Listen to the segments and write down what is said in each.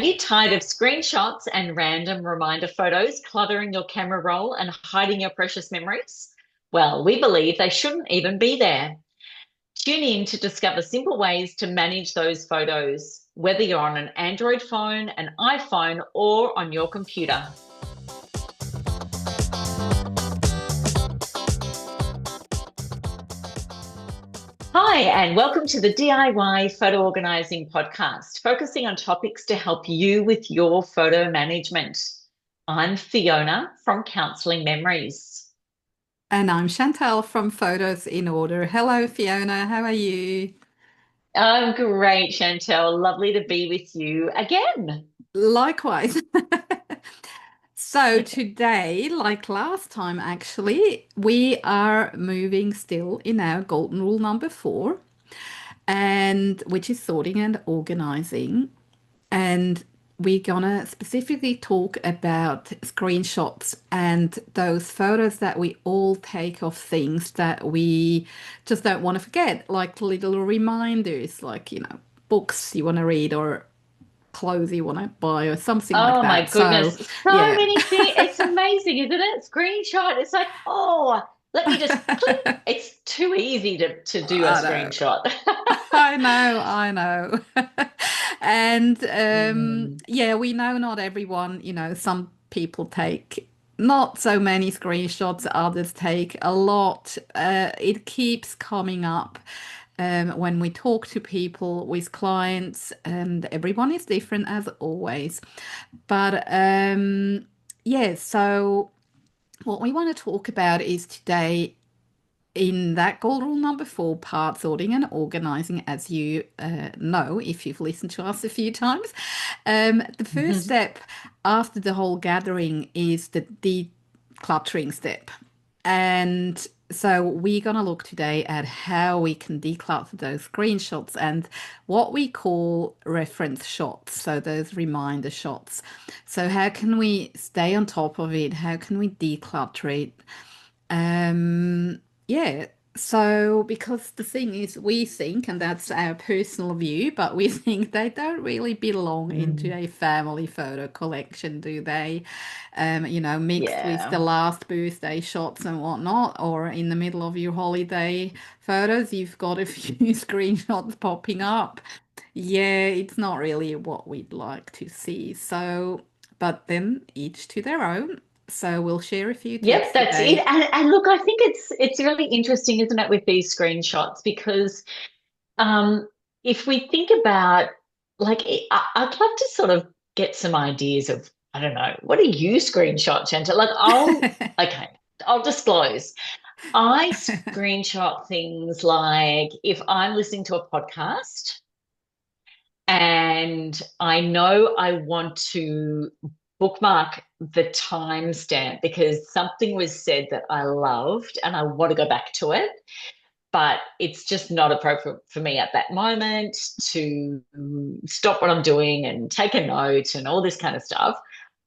you tired of screenshots and random reminder photos cluttering your camera roll and hiding your precious memories? Well, we believe they shouldn't even be there. Tune in to discover simple ways to manage those photos, whether you're on an Android phone, an iPhone, or on your computer. Hi, and welcome to the DIY Photo Organising podcast, focusing on topics to help you with your photo management. I'm Fiona from Counselling Memories. And I'm Chantal from Photos in Order. Hello, Fiona. How are you? I'm great, Chantel. Lovely to be with you again. Likewise. So today, like last time, actually, we are moving still in our golden rule number 4, and which is sorting and organizing. And we're gonna specifically talk about screenshots and those photos that we all take of things that we just don't want to forget, like little reminders, like, books you want to read or clothes you want to buy or something like Oh my that. So, goodness, so yeah. many things. It's amazing, isn't it? Screenshot. It's like, oh, let me just click. It's too easy to do a I know. screenshot. I know. And Mm. yeah, we know not everyone, some people take not so many screenshots, others take a lot. It keeps coming up when we talk to people with clients, and everyone is different as always. But yeah, so what we want to talk about is today in that goal rule number 4, part sorting and organizing, as you know, if you've listened to us a few times. The first step after the whole gathering is the decluttering step. And so we're going to look today at how we can declutter those screenshots and what we call reference shots. So those reminder shots. So how can we stay on top of it? How can we declutter it? Yeah. So, because the thing is, we think, and that's our personal view, but we think they don't really belong into Mm. a family photo collection, do they? Mixed with the Yeah. last birthday shots and whatnot, or in the middle of your holiday photos, you've got a few screenshots popping up. Yeah, it's not really what we'd like to see. So, but then each to their own. So we'll share a few tips Yep, that's it. today. And look, I think it's really interesting, isn't it, with these screenshots? Because um, if we think about I'd love to sort of get some ideas of, I don't know, what do you screenshot, Shanta? Okay, I'll disclose. I screenshot things like if I'm listening to a podcast and I know I want to bookmark the timestamp because something was said that I loved and I want to go back to it, but it's just not appropriate for me at that moment to stop what I'm doing and take a note and all this kind of stuff.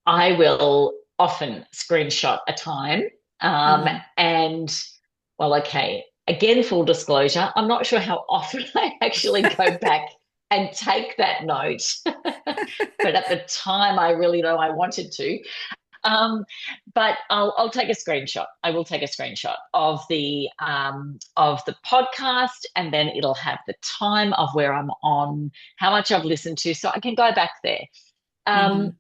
I will often screenshot a time. Um, Mm. and, well, okay, again, full disclosure, I'm not sure how often I actually go back and take that note. But at the time, I really know I wanted to. Um, but I'll take a screenshot. I will take a screenshot of the podcast, and then it'll have the time of where I'm on, how much I've listened to, so I can go back there. Hmm. Um,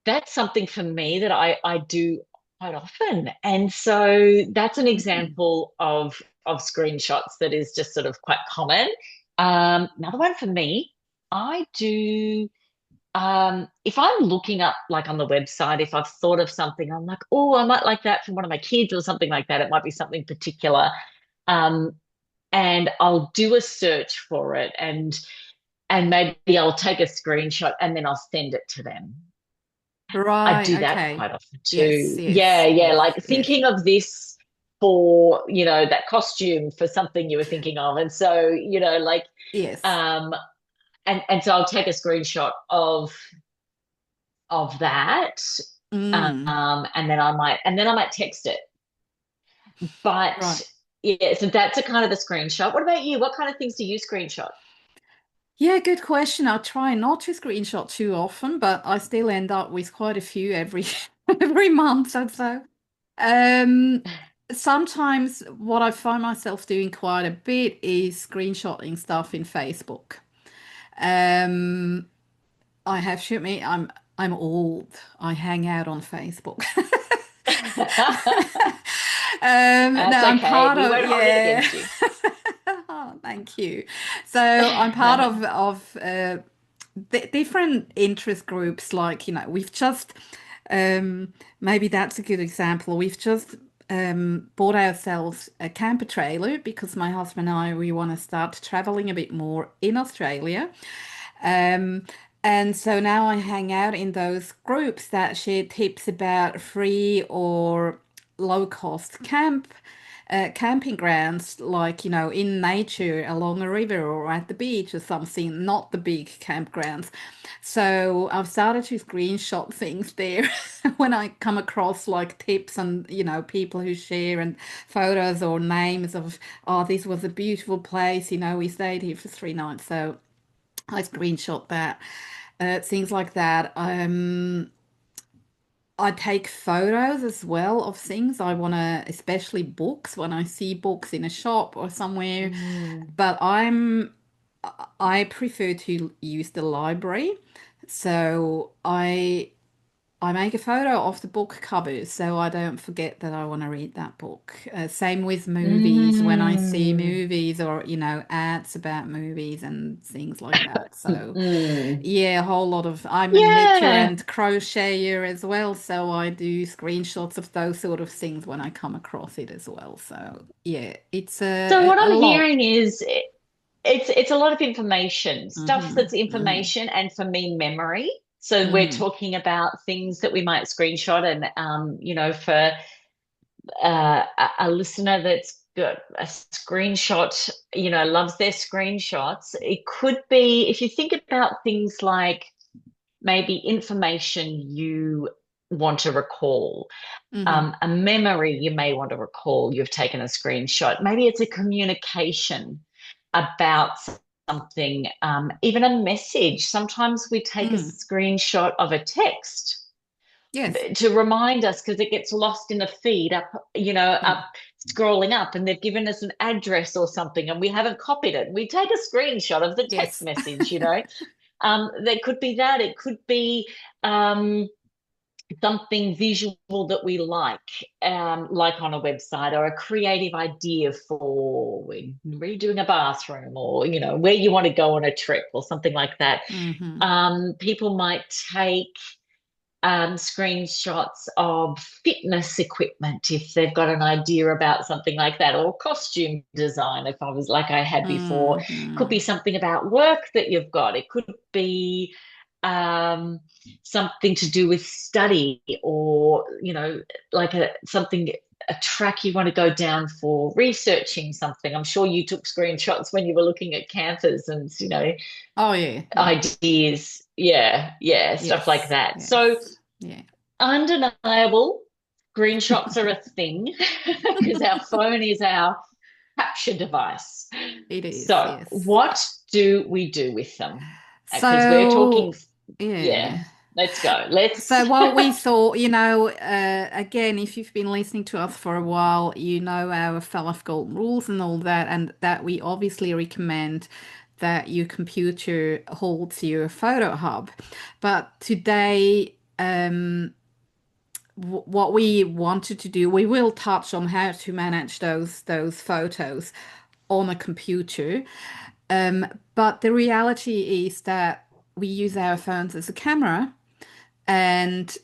that's something for me that I do quite often, and so that's an Mm. example of screenshots that is just sort of quite common. Another one for me, I do. If I'm looking up like on the website, if I've thought of something, I'm like, oh, I might like that from one of my kids or something like that. It might be something particular. Um, and I'll do a search for it and maybe I'll take a screenshot and then I'll send it to them. I do Right, that okay. quite often Yes, too. Yeah, yes, yeah. yes, Like yes. thinking of this for, that costume for something you were thinking of. And so, Yes. um, and so I'll take a screenshot of that. Mm. And then I might text it. But Right. yeah, so that's a kind of a screenshot. What about you? What kind of things do you screenshot? Yeah, good question. I try not to screenshot too often, but I still end up with quite a few every every month or so. Um, Sometimes what I find myself doing quite a bit is screenshotting stuff in Facebook. Um, I have to admit, I'm old. I hang out on Facebook. No, That's I'm okay. part We of, won't hold it yeah. against you. Oh, thank you. So I'm part of different interest groups. Like, we've just maybe that's a good example. We've just bought ourselves a camper trailer because my husband and I we want to start traveling a bit more in Australia. Um, and so now I hang out in those groups that share tips about free or low cost camping grounds, like, in nature along a river or at the beach or something, not the big campgrounds. So I've started to screenshot things there when I come across like tips and, people who share and photos or names of, oh, this was a beautiful place, we stayed here for 3 nights. So I screenshot that, things like that. I take photos as well of things I want to, especially books, when I see books in a shop or somewhere. Mm. But I prefer to use the library. So I make a photo of the book covers so I don't forget that I want to read that book. Same with movies, when I see Mm. movies or, ads about movies and things like that. So, Mm. yeah, a whole lot of, I'm a knitter Yeah. and crocheter as well. So I do screenshots of those sort of things when I come across it as well. So, yeah, it's So what a I'm lot. hearing is it's a lot of information, stuff Hmm. that's Hmm. information and for me memory. So we're Hmm. talking about things that we might screenshot and for a listener that's got a screenshot, loves their screenshots. It could be if you think about things like maybe information you want to recall, Hmm. a memory you may want to recall, you've taken a screenshot. Maybe it's a communication about something, even a message. Sometimes we take a Hmm. screenshot of a text Yes. to remind us because it gets lost in the feed up, up Hmm. scrolling up, and they've given us an address or something and we haven't copied it. We take a screenshot of the text Yes. message. There could be that. It could be um, something visual that we like on a website or a creative idea for redoing a bathroom or, where you want to go on a trip or something like that. Hmm. People might take screenshots of fitness equipment if they've got an idea about something like that, or costume design if I was like I had before. Could be Hmm. something about work that you've got. It could be um, something to do with study or, like a track you want to go down for researching something. I'm sure you took screenshots when you were looking at campers and, Oh yeah, yeah. ideas. Yeah, yeah, stuff like Yes, that. So yes. Yeah. undeniable, screenshots are a thing because our phone is our capture device. It is, So, yes. what do we do with them? Because we're talking, So, yeah. yeah, let's go. Let's, So what we thought, again, if you've been listening to us for a while, you know our 5 golden rules and all that, and that we obviously recommend that your computer holds your photo hub. But today, what we wanted to do, we will touch on how to manage those photos on a computer. But the reality is that we use our phones as a camera, and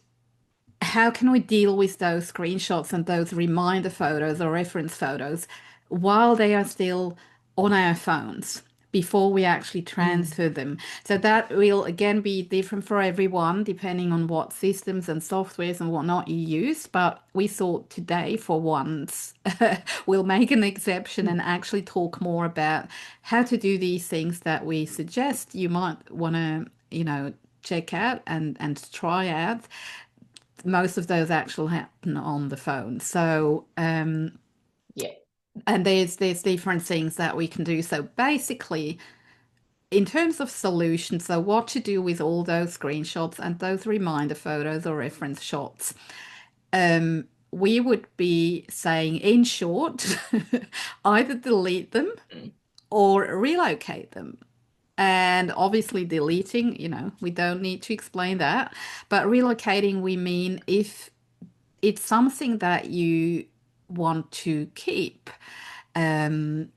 how can we deal with those screenshots and those reminder photos or reference photos while they are still on our phones before we actually mm, transfer them? So that will again be different for everyone depending on what systems and softwares and whatnot you use. But we thought today, for once, we'll make an exception and actually talk more about how to do these things that we suggest you might want to, check out and try out. Most of those actually happen on the phone. So, yeah, and there's different things that we can do. So basically, in terms of solutions, so what to do with all those screenshots and those reminder photos or reference shots, we would be saying, in short, either delete them Mm. or relocate them. And obviously, deleting, we don't need to explain that. But relocating, we mean if it's something that you want to keep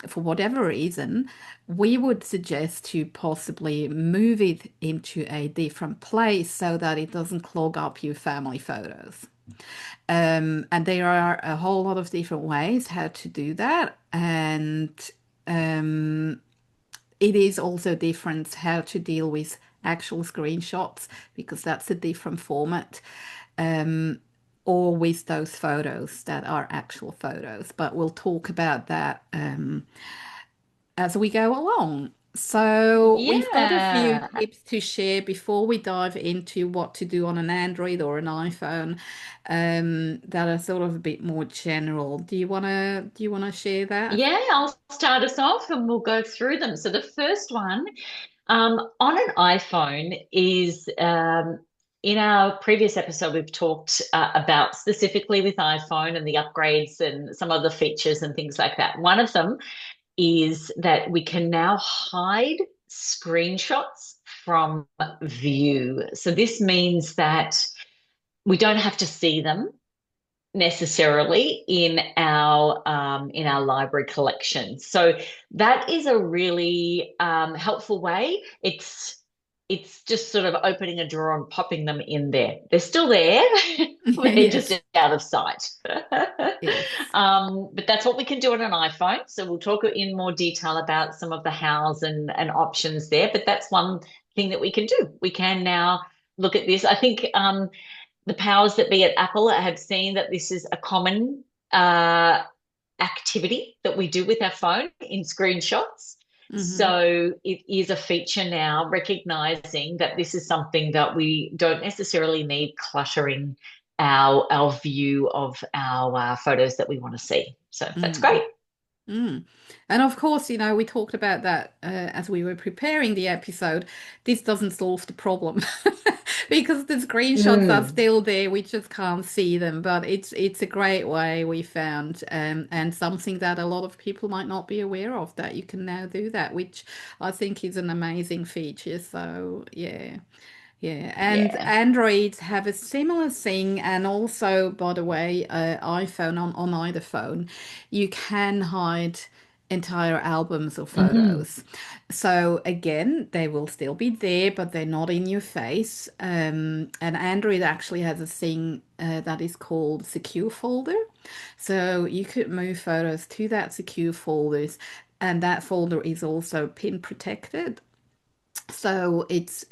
for whatever reason, we would suggest to possibly move it into a different place so that it doesn't clog up your family photos. And there are a whole lot of different ways how to do that. And um, it is also different how to deal with actual screenshots because that's a different format. Um, or with those photos that are actual photos. But we'll talk about that as we go along. So, we've got a few Yeah. tips to share before we dive into what to do on an Android or an iPhone, that are sort of a bit more general. Do you wanna share that? Yeah, I'll start us off and we'll go through them. So the first one on an iPhone is in our previous episode, we've talked about specifically with iPhone and the upgrades and some of the features and things like that. One of them is that we can now hide screenshots from view. So this means that we don't have to see them necessarily in our library collection. So that is a really helpful way. It's just sort of opening a drawer and popping them in there. They're still there, they're just Yes, out of sight. yes. But that's what we can do on an iPhone. So we'll talk in more detail about some of the hows and options there. But that's one thing that we can do. We can now look at this. I think the powers that be at Apple have seen that this is a common uh, activity that we do with our phone in screenshots. Hmm. So it is a feature now, recognizing that this is something that we don't necessarily need cluttering our view of our photos that we want to see. So that's Mm. great. Mm. And of course, we talked about that as we were preparing the episode. This doesn't solve the problem because the screenshots are Mm. still there. We just can't see them. But it's a great way we found, and something that a lot of people might not be aware of that you can now do that, which I think is an amazing feature. So yeah. Yeah, and Yeah. Androids have a similar thing, and also, by the way, iPhone on either phone, you can hide entire albums or Hmm. photos. So again, they will still be there, but they're not in your face. And Android actually has a thing that is called secure folder. So you could move photos to that secure folders, and that folder is also pin protected. So it's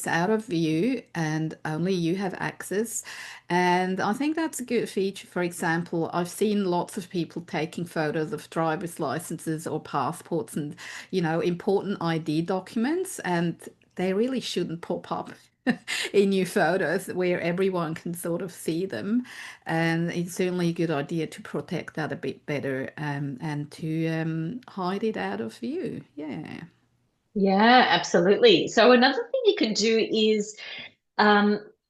out of view and only you have access. And I think that's a good feature. For example, I've seen lots of people taking photos of driver's licenses or passports and, important ID documents, and they really shouldn't pop up in your photos where everyone can sort of see them. And it's certainly a good idea to protect that a bit better, and to hide it out of view. Yeah. Yeah, absolutely. So another thing you can do is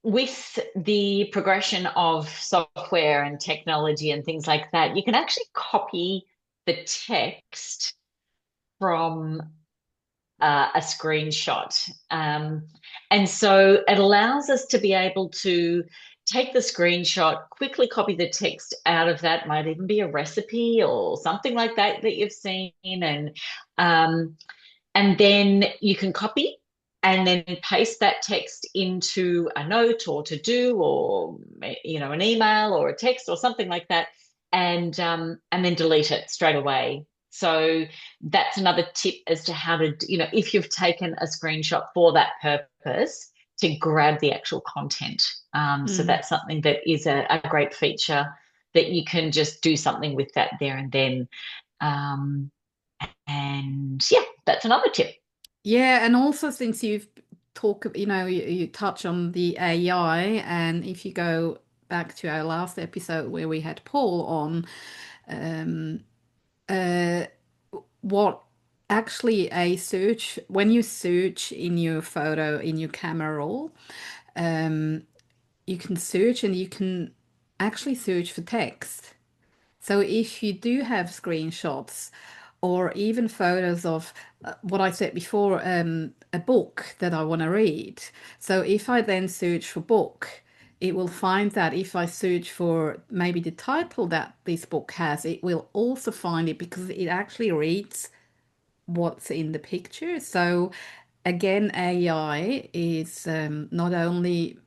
with the progression of software and technology and things like that, you can actually copy the text from a screenshot. And so it allows us to be able to take the screenshot, quickly copy the text out of that, might even be a recipe or something like that that you've seen, um, and then you can copy and then paste that text into a note or to do or an email or a text or something like that, and then delete it straight away. So that's another tip as to how to, if you've taken a screenshot for that purpose, to grab the actual content. So Mm. that's something that is a great feature that you can just do something with that there and then. Um, and yeah, that's another tip. Yeah, and also since you've you touch on the AI, and if you go back to our last episode where we had Paul on, um, uh, what actually a search. When you search in your photo, in your camera roll, um, you can search and you can actually search for text. So if you do have screenshots or even photos of what I said before, a book that I want to read. So if I then search for book, it will find that. If I search for maybe the title that this book has, it will also find it because it actually reads what's in the picture. So again, AI is not only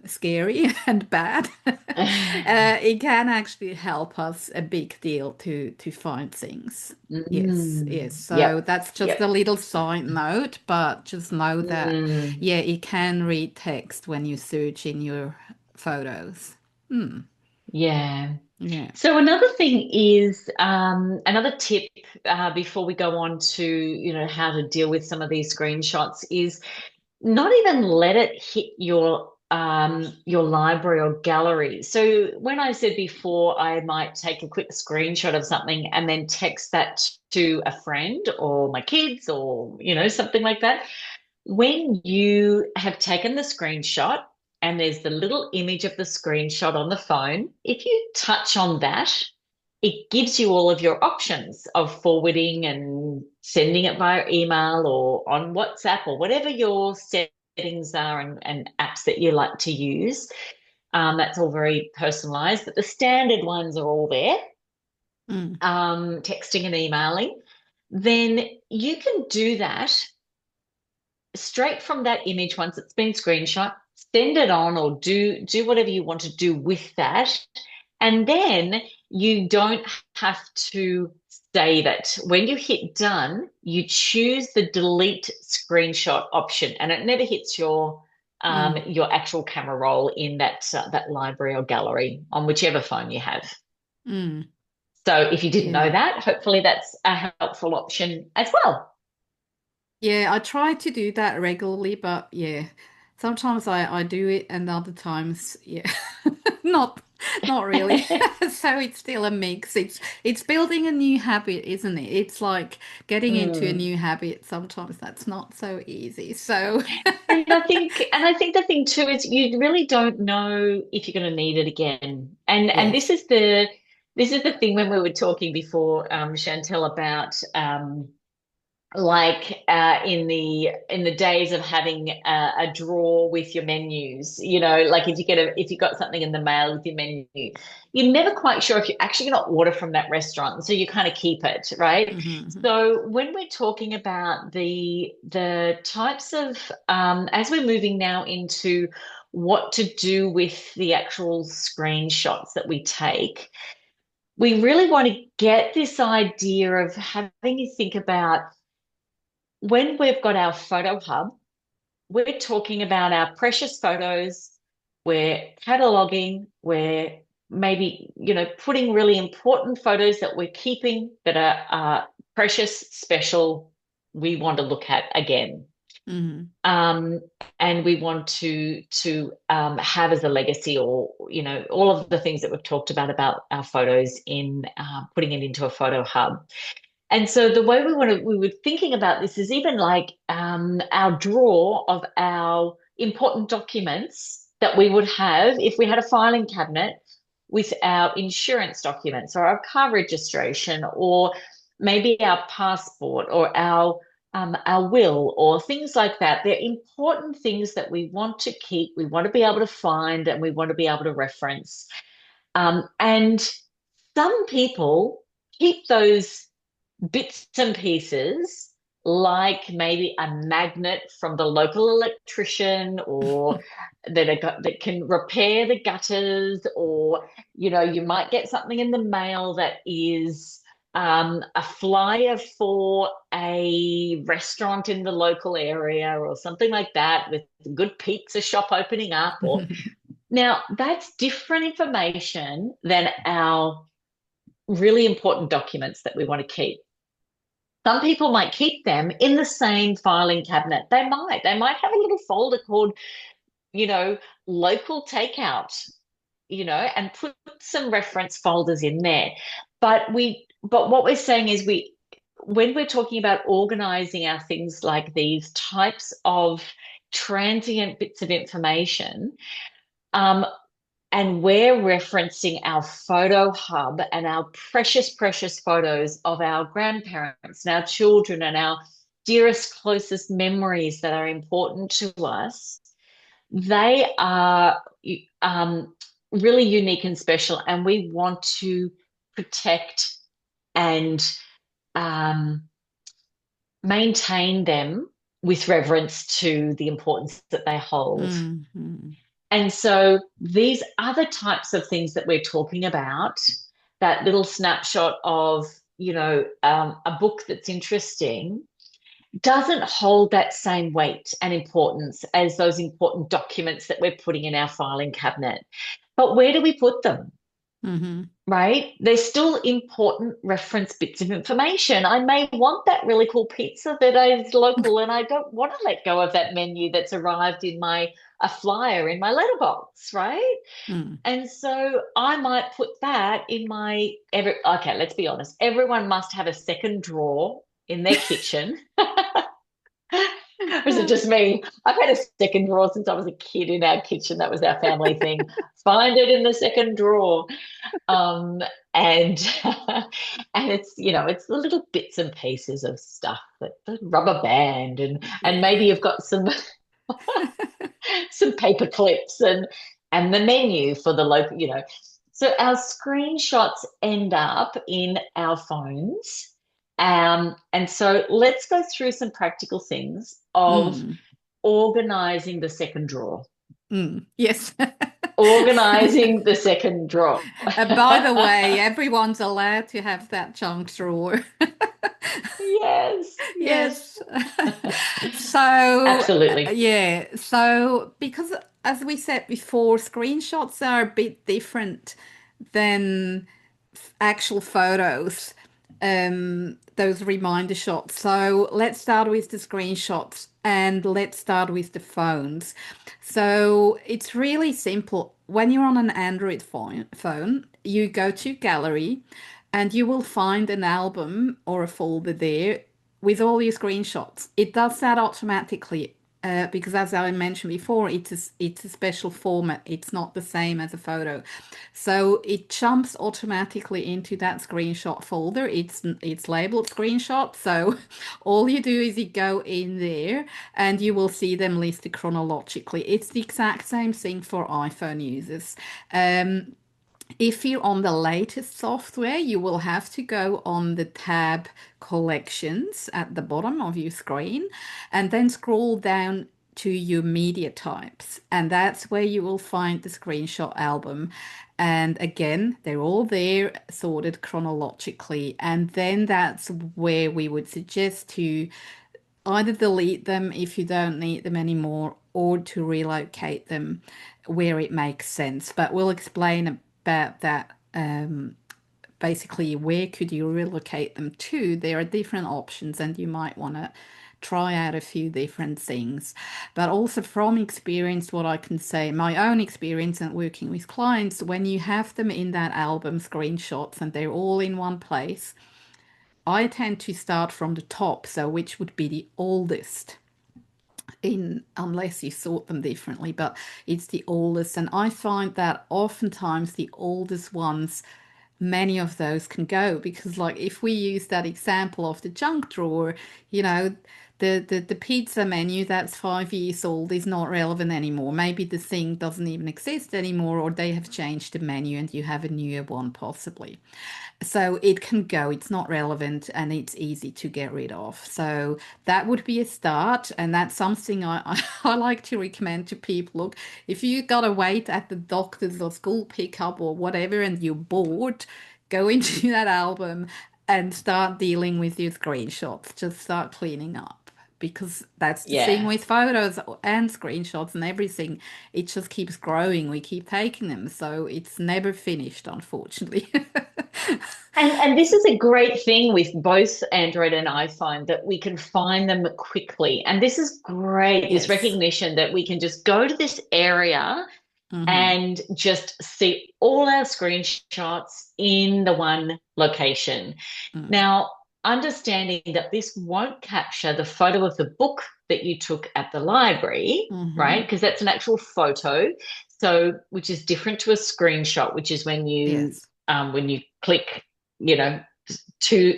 scary and bad, it can actually help us a big deal to find things. Yes, yes. So Yep, that's just a yep. little side note, but just know that, Mm, yeah, it can read text when you search in your photos. Hmm. yeah. Yeah. So another thing is another tip before we go on to, how to deal with some of these screenshots is not even let it hit your library or gallery. So when I said before, I might take a quick screenshot of something and then text that to a friend or my kids or something like that. When you have taken the screenshot and there's the little image of the screenshot on the phone, if you touch on that, it gives you all of your options of forwarding and sending it via email or on WhatsApp or whatever your settings are and apps that you like to use. That's all very personalized, but the standard ones are all there, Mm, texting and emailing. Then you can do that straight from that image once it's been screenshot, send it on or do whatever you want to do with that. And then you don't have to save it. When you hit done, you choose the delete screenshot option and it never hits mm, your actual camera roll in that library or gallery on whichever phone you have. mm. So if you didn't know Yeah. that, hopefully that's a helpful option as well. Yeah, I try to do that regularly, but yeah, sometimes I do it and other times, yeah, not not really. So it's still a mix. It's building a new habit, isn't it? It's like getting into a Mm. new habit. Sometimes that's not so easy. So And I think the thing too is you really don't know if you're going to need it again. And yes. this is the thing when we were talking before, Chantel, about like in the days of having a drawer with your menus, like if you got something in the mail with your menu, you're never quite sure if you're actually going to order from that restaurant, so you kind of keep it, right? Hmm. So when we're talking about the types of as we're moving now into what to do with the actual screenshots that we take, we really want to get this idea of having you think about when we've got our photo hub, we're talking about our precious photos, we're cataloging, we're maybe, putting really important photos that we're keeping that are precious, special, we want to look at again. Hmm. Um, and we want to have as a legacy, or all of the things that we've talked about our photos in putting it into a photo hub. And so the way we were thinking about this is even like our drawer of our important documents that we would have if we had a filing cabinet with our insurance documents or our car registration or maybe our passport or our will or things like that. They're important things that we want to keep, we want to be able to find, and we want to be able to reference. And some people keep those bits and pieces, like maybe a magnet from the local electrician, or that can repair the gutters, or you might get something in the mail that is a flyer for a restaurant in the local area or something like that, with a good pizza shop opening up. Or now that's different information than our really important documents that we want to keep. Some people might keep them in the same filing cabinet. They might have a little folder called, you know, local takeout, and put some reference folders in there. But what we're saying is when we're talking about organizing our things like these types of transient bits of information, um, and we're referencing our photo hub and our precious, precious photos of our grandparents and our children and our dearest, closest memories that are important to us. They are um, really unique and special, and we want to protect and um, maintain them with reverence to the importance that they hold. Mm-hmm. And so these other types of things that we're talking about, that little snapshot of, a book that's interesting, doesn't hold that same weight and importance as those important documents that we're putting in our filing cabinet. But where do we put them? Mm-hmm. Right? They're still important reference bits of information. I may want that really cool pizza that is local, and I don't want to let go of that menu that's arrived in my a flyer in my letterbox, right? Mm. And so I might put that in my okay, let's be honest. Everyone must have a second drawer in their kitchen. Or is it just me? I've had a second drawer since I was a kid in our kitchen. That was our family thing. Find it in the second drawer. Um, and and it's the little bits and pieces of stuff, like the rubber band, and Yeah. maybe you've got some paper clips and the menu for the local, So our screenshots end up in our phones. And so let's go through some practical things of Mm. organizing the second drawer. Mm. Yes. Organizing the second drawer. By the way, everyone's allowed to have that junk drawer. Yes, yes, Yes. So, absolutely. yeah. So, because as we said before, screenshots are a bit different than actual photos, those reminder shots. So, let's start with the screenshots and let's start with the phones. So, it's really simple. When you're on an Android phone, you go to Gallery and you will find an album or a folder there with all your screenshots. It does that automatically because, as I mentioned before, it's a special format. It's not the same as a photo, so it jumps automatically into that screenshot folder. It's labeled screenshot, so all you do is you go in there and you will see them listed chronologically. It's the exact same thing for iPhone users. Um, if you're on the latest software, you will have to go on the tab Collections at the bottom of your screen and then scroll down to your media types. And that's where you will find the screenshot album. And again, they're all there sorted chronologically. And then that's where we would suggest to either delete them if you don't need them anymore or to relocate them where it makes sense. But we'll explain about that. Basically, where could you relocate them to? There are different options, and you might want to try out a few different things. But also, from experience, what I can say, my own experience and working with clients, when you have them in that album screenshots and they're all in one place, I tend to start from the top, so which would be the oldest in unless you sort them differently, but it's the oldest. And I find that oftentimes the oldest ones, many of those can go because like if we use that example of the junk drawer, you know, the pizza menu that's 5 years old is not relevant anymore. Maybe the thing doesn't even exist anymore, or they have changed the menu and you have a newer one possibly. So it can go, it's not relevant and it's easy to get rid of. So that would be a start. And that's something I like to recommend to people. Look, if you gotta wait at the doctor's or school pickup or whatever and you're bored, go into that album and start dealing with your screenshots. Just start cleaning up. Because that's the thing Yeah. with photos and screenshots and everything. It just keeps growing. We keep taking them. So it's never finished, unfortunately. And this is a great thing with both Android and iPhone that we can find them quickly. And this is great, this Yes. recognition that we can just go to this area Hmm. and just see all our screenshots in the one location. Mm. Now, understanding that this won't capture the photo of the book that you took at the library, right? Hmm. Because that's an actual photo. So, which is different to a screenshot, which is Yes. when you click, you know,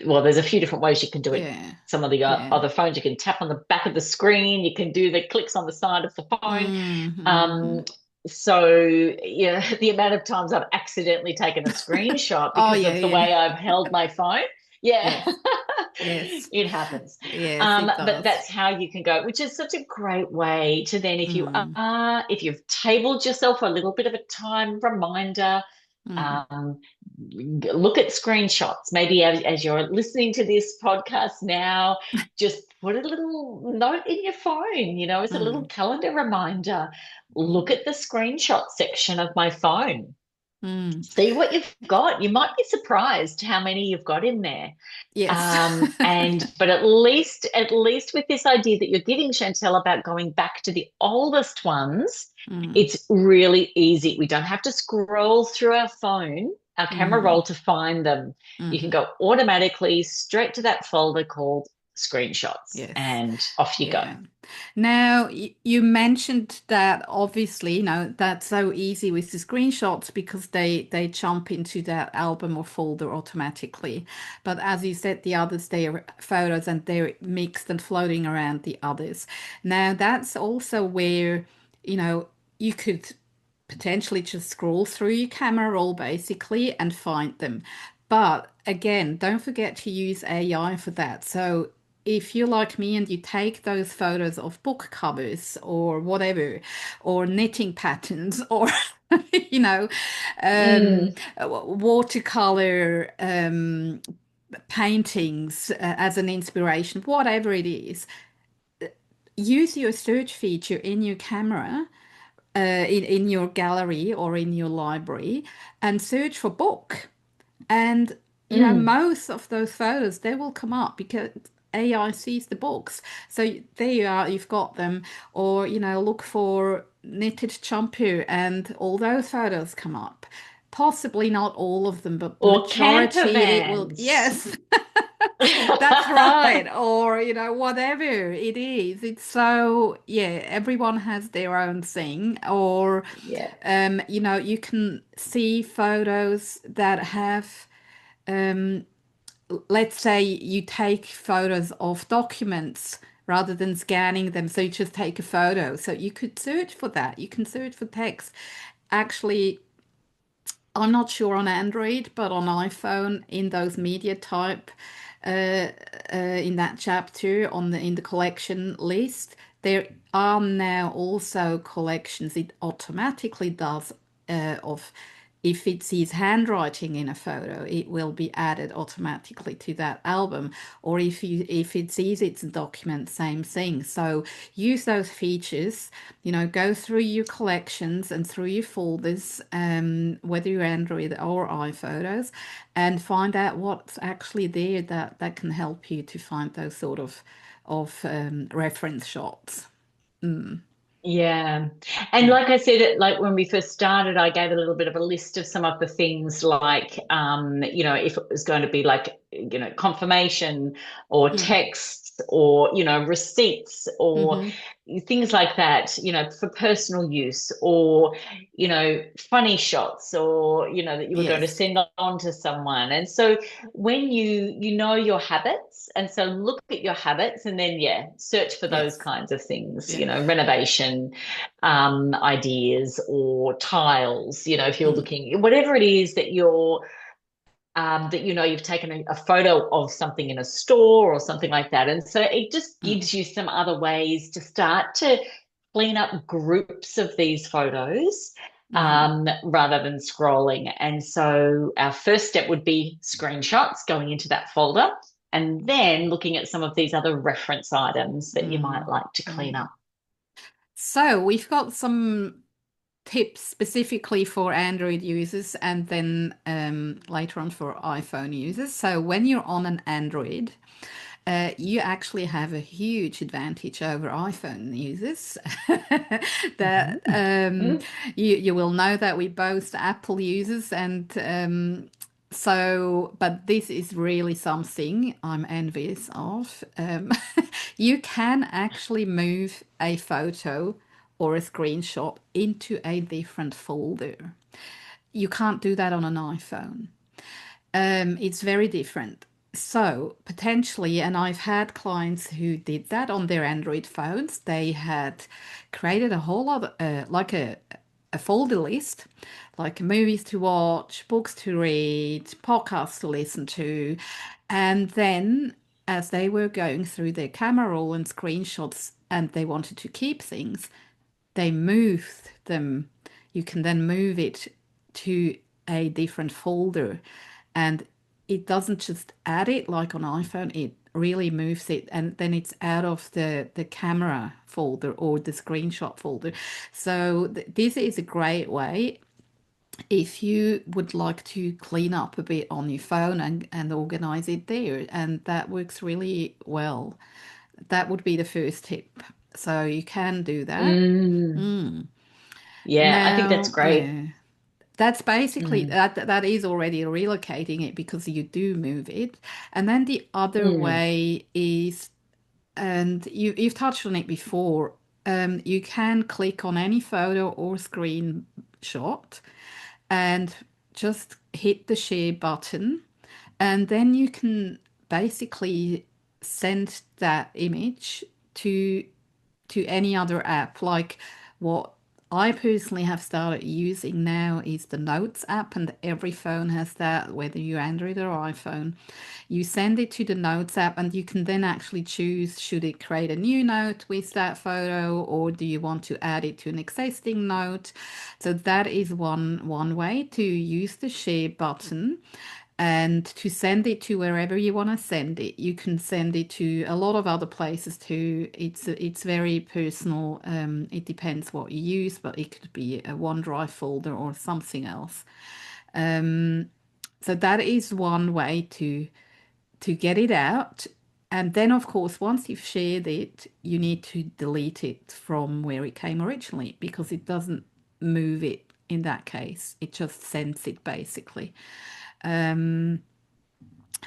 well, there's a few different ways you can do it. Yeah. Some of the Yeah. other phones, you can tap on the back of the screen, you can do the clicks on the side of the phone. Mm-hmm. Um, so, yeah, the amount of times I've accidentally taken a screenshot Oh because yeah, of the yeah. way I've held my phone. Yeah, Yes. Yes. it happens. Yes, it But does. that's how you can go, which is such a great way to then, Mm, if you've tabled yourself a little bit of a time reminder, mm, um, look at screenshots. Maybe as you're listening to this podcast now, just put a little note in your phone, as a little mm, calendar reminder. Look mm, at the screenshot section of my phone. mm. See what you've got. You might be surprised how many you've got in there. Yes. But at least with this idea that you're giving, Chantel, about going back to the oldest ones, Mm, it's really easy. We don't have to scroll through our phone, our camera mm, roll to find them. You can mm. go automatically straight to that folder called screenshots Yes. and off you go. Yeah. Now, you mentioned that obviously, that's so easy with the screenshots because they jump into that album or folder automatically. But as you said, the others, they are photos and they're mixed and floating around the others. Now, that's also where, you know, you could potentially just scroll through your camera roll basically and find them. But again, don't forget to use AI for that. So if you're like me and you take those photos of book covers or whatever, or knitting patterns, or you know, Mm. watercolor paintings as an inspiration, whatever it is, use your search feature in your camera, in your gallery or in your library, and search for book. And Mm. most of those photos they will come up because AI sees the books. So there you are, you've got them. Or look for knitted jumper, and all those photos come up. Possibly not all of them, but Or camper majority it will. vans. Yes, that's right. Or whatever it is. It's so yeah. Everyone has their own thing. Or Yeah. you can see photos that have, um, let's say you take photos of documents rather than scanning them, so you just take a photo. So you could search for that. You can search for text. Actually, I'm not sure on Android, but on iPhone, in those media type, in that chapter in the collection list, there are now also collections. It automatically does of if it sees handwriting in a photo, it will be added automatically to that album. Or if it sees it's a document, same thing. So use those features, go through your collections and through your folders, whether you're Android or iPhotos, and find out what's actually there that can help you to find those sort of reference shots. Mm. Yeah. And Yeah. like I said, like when we first started, I gave a little bit of a list of some of the things like, if it was going to be like, confirmation or Mm. texts or, receipts or Mm-hmm. things like that, for personal use or, funny shots or, that you were going to Yes. send on to someone. And so when you know your habits, and so look at your habits and then, yeah, search for those Yes. kinds of things, Yeah. renovation ideas or tiles, if you're Mm. looking, whatever it is that you've taken a photo of something in a store or something like that. And so it just Mm. gives you some other ways to start to clean up groups of these photos Mm. rather than scrolling. And so our first step would be screenshots going into that folder and then looking at some of these other reference items that you might Mm. like to clean Mm. up. So we've got some tips specifically for Android users and then later on for iPhone users. So when you're on an Android, you actually have a huge advantage over iPhone users. That Mhm. you will know that we both Apple users, and So, but this is really something I'm envious of. You can actually move a photo or a screenshot into a different folder. You can't do that on an iPhone. It's very different. So potentially, and I've had clients who did that on their Android phones. They had created a whole lot, like a folder list, like movies to watch, books to read, podcasts to listen to, and then as they were going through their camera roll and screenshots, and they wanted to keep things, they moved them. You can then move it to a different folder, and it doesn't just add it like on iPhone, it really moves it, and then it's out of the camera folder or the screenshot folder. So this is a great way if you would like to clean up a bit on your phone and organize it there, and that works really well. That would be the first tip. So you can do that. Mm, Mm. yeah, I think that's Now, great. yeah, that's basically Mm, that is already relocating it because you do move it. And then the other mm, way is, and you've touched on it before, you can click on any photo or screenshot and just hit the share button, and then you can basically send that image to any other app. Like what I personally have started using now is the Notes app, and every phone has that, whether you're Android or iPhone. You send it to the Notes app, and you can then actually choose should it create a new note with that photo, or do you want to add it to an existing note? So that is one way to use the share button and to send it to wherever you want to send it. You can send it to a lot of other places too. It's very personal. It depends what you use, but it could be a OneDrive folder or something else. Um, so that is one way to get it out. And then, of course, once you've shared it, you need to delete it from where it came originally because it doesn't move it in that case. It just sends it basically. Um,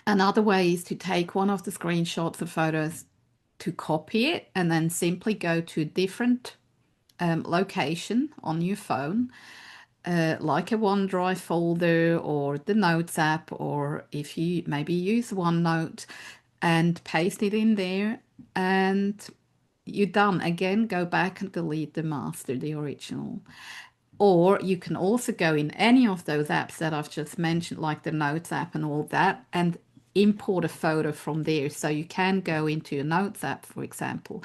Another way is to take one of the screenshots or photos to copy it and then simply go to a different location on your phone, like a OneDrive folder or the Notes app, or if you maybe use OneNote, and paste it in there, and you're done. Again, go back and delete the master, the original. Or you can also go in any of those apps that I've just mentioned, like the Notes app and all that, and import a photo from there. So you can go into a Notes app, for example,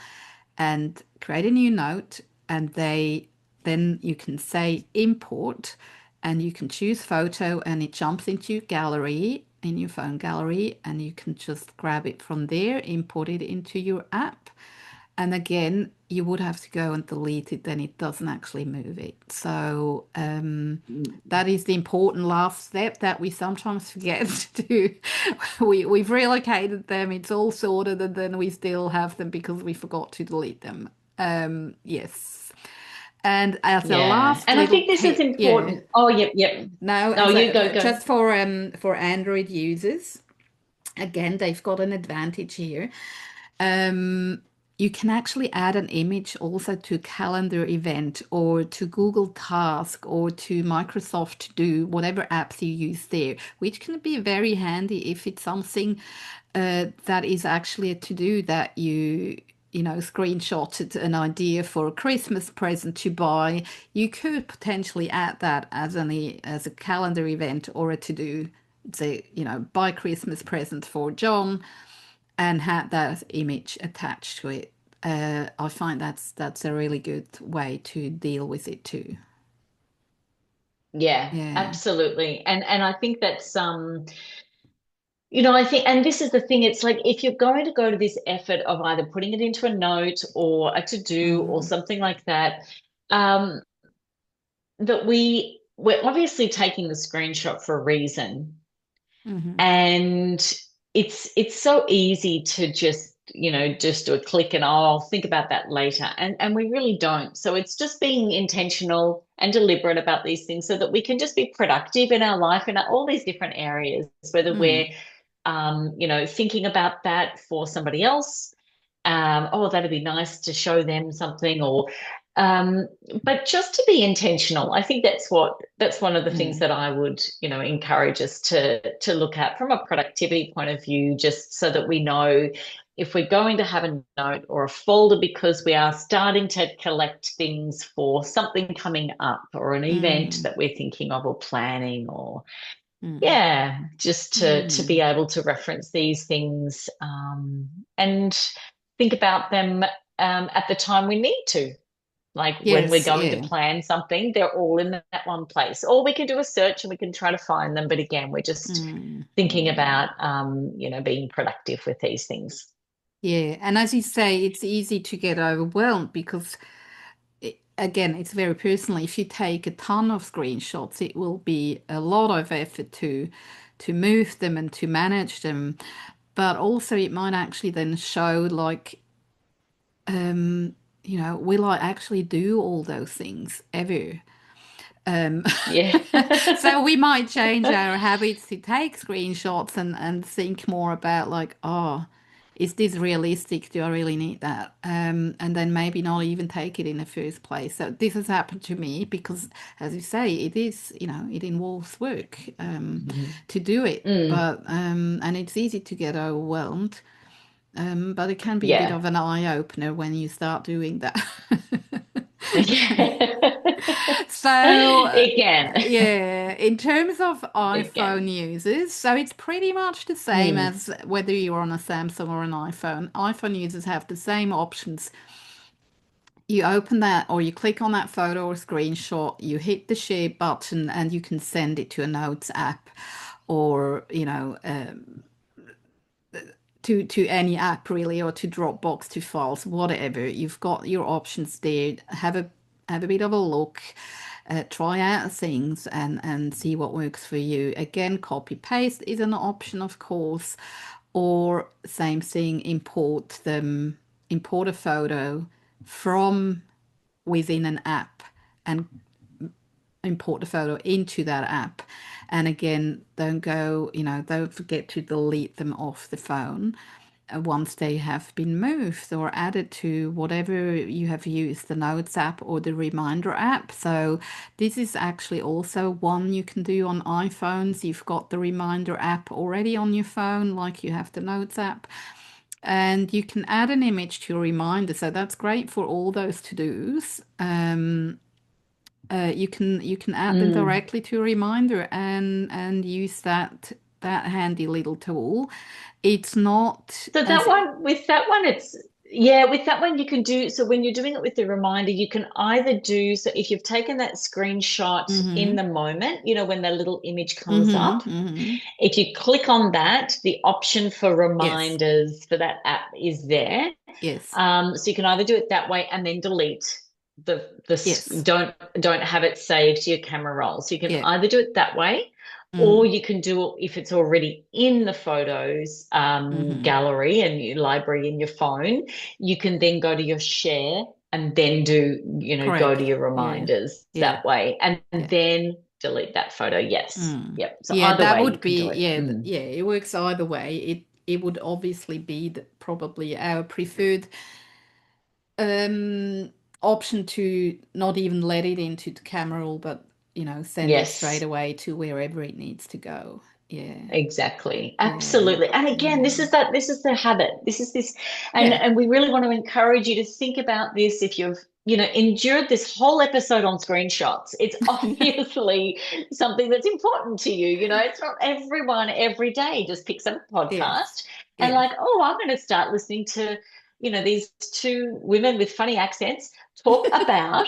and create a new note, and then you can say import, and you can choose photo, and it jumps into your gallery in your phone gallery, and you can just grab it from there, import it into your app, and again, you would have to go and delete it, then it doesn't actually move it. So mm. that is the important last step that we sometimes forget to do. We've relocated them, it's all sorted, and then we still have them because we forgot to delete them. Yes. And as a Yeah, last and I little think this is tip, yeah. important. Oh, yep, yep. Now, No, as you a go, go. just for Android users, again, they've got an advantage here. Um, you can actually add an image also to a calendar event or to Google Task or to Microsoft To Do, whatever apps you use there, which can be very handy if it's something that is actually a to do that you screenshotted an idea for a Christmas present to buy. You could potentially add that as a calendar event or a to do. Say, buy Christmas present for John and had that image attached to it. I find that's a really good way to deal with it too. Yeah, Yeah. absolutely. And I think that's I think, and this is the thing, it's like if you're going to go to this effort of either putting it into a note or a to-do or Mm, something like that, um, that we're obviously taking the screenshot for a reason. hmm And it's so easy to just just do a click and, oh, I'll think about that later. And we really don't. So it's just being intentional and deliberate about these things so that we can just be productive in our life in all these different areas, whether we're Mm, thinking about that for somebody else. Oh, that'd be nice to show them something, or um, but just to be intentional. I think that's one of the things mm, that I would, encourage us to look at from a productivity point of view, just so that we know if we're going to have a note or a folder because we are starting to collect things for something coming up or an event mm, that we're thinking of or planning, or mm, yeah, just to be mm. able to reference these things, and think about them at the time we need to. Like when we're Yes, going to yeah. plan something, they're all in that one place. Or we can do a search and we can try to find them. But again, we're just Mm, thinking mm. about, being productive with these things. Yeah, and as you say, it's easy to get overwhelmed because again, it's very personal. If you take a ton of screenshots, it will be a lot of effort to move them and to manage them. But also, it might actually then show like, um, will I actually do all those things ever? Um, Yeah. so we might change our habits to take screenshots and think more about like, oh, is this realistic? Do I really need that? And then maybe not even take it in the first place. So this has happened to me because, as you say, it is, it involves work to do it. Mm, But and it's easy to get overwhelmed. But it can be a bit yeah. of an eye opener when you start doing that. Yeah. So, Again. yeah, in terms of iPhone Again. users, so it's pretty much the same Mm, as whether you're on a Samsung or an iPhone. iPhone users have the same options. You open that or you click on that photo or screenshot, you hit the share button, and you can send it to a Notes app or, to any app really, or to Dropbox, to files, whatever. You've got your options there. Have a bit of a look, try out things and see what works for you. Again, copy paste is an option, of course, or same thing, import a photo from within an app and import the photo into that app. And again, don't forget to delete them off the phone once they have been moved or added to whatever you have used, the Notes app or the Reminder app. So this is actually also one you can do on iPhones. You've got the Reminder app already on your phone, like you have the Notes app. And you can add an image to your reminder. So that's great for all those to-dos. You can add them mm. directly to a reminder and use that handy little tool. It's not So as with that one you can do, so when you're doing it with the reminder, you can either do, so if you've taken that screenshot in mm-hmm, the moment, when the little image comes mm-hmm, up, mm-hmm. if you click on that, the option for Yes, reminders for that app is there. yes, So you can either do it that way and then delete the yes, don't have it saved to your camera roll. So you can yeah, either do it that way, or mm, you can do it if it's already in the photos mm-hmm. gallery and your library in your phone. You can then go to your share and then go Correct. to your Yeah, reminders yeah, that way, and yeah. then delete that photo. Yes, Mm. yep. So Yeah, either that way, you would can do be, it. yeah, Mm. yeah, it works either way. It would obviously be probably our preferred um option to not even let it into the camera roll, but send it straight Yes. away to wherever it needs to go. Yeah, Exactly. yeah, Absolutely. And again, yeah, this is the habit. This is this, yeah, and we really want to encourage you to think about this if you've, endured this whole episode on screenshots. It's obviously something that's important to you. It's not everyone every day just picks up a yes, podcast and yes. like, oh, I'm going to start listening to, these two women with funny accents talk about